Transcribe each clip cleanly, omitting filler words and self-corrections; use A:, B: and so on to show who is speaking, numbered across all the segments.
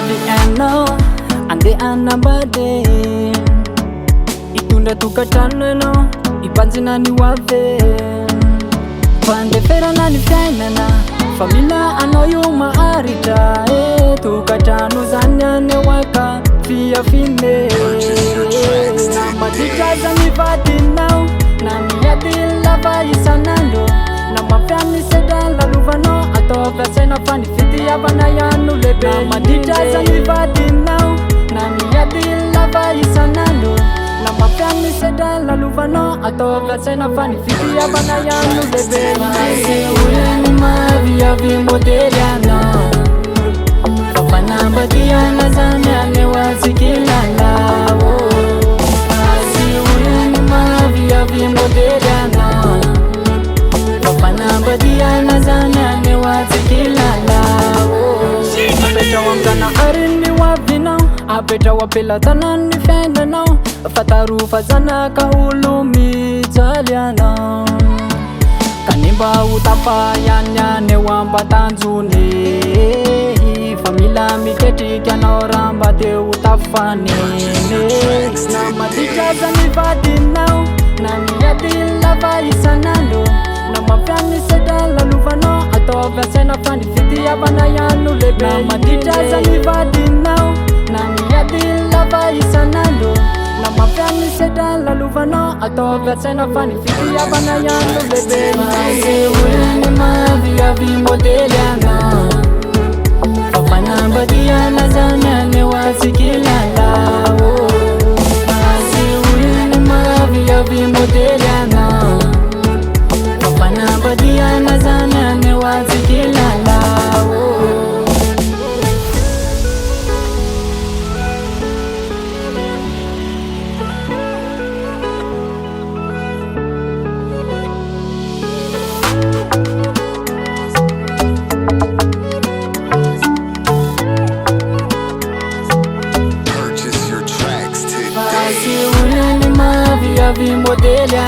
A: Viano ande anambade itunda tukatano no ipanzina ni wave pande fera nani fiainana famila anoyuma arita tukatano zanyane waka fia fine madikaza mivadi now na miyadila vaisanando na mafyani sedala luvano atova sena fani fiti yabana yanu lebe madikaza mivadi now na miyadila vaisanando na mafyani sedala luvano atova sena fani fiti yabana yanu lebe uyeni VIAVY MODELY fafana badiana zanyane wasikilala VIAVY MODELY fafana badiana zanyane wasikilala apeta wamgana arini wavina apeta wapela tanani fendana fatarufa zana kaulumi taliana kanimba utapayanya ne wamba tanzune famila miketi kana oramba de utafani na madikaza mivadi now na miyadila vaisanando na mafyani sedala luvano atova sena fani fiti yabana yanu lebe na madikaza mivadi now na miyadila vaisanando na mafyani sedala luvano atova sena fani fiti yabana yanu lebe uyeni VIAVY MODELY fafana badiana zanyane wasikilala uyeni VIAVY MODELY fafana badiana zanyane wasikilala VIAVY MODELY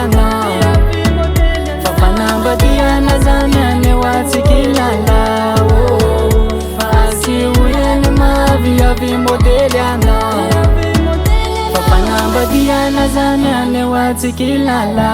A: fafana badiana zanyane wasikilala uyeni VIAVY MODELY fafana badiana zanyane wasikilala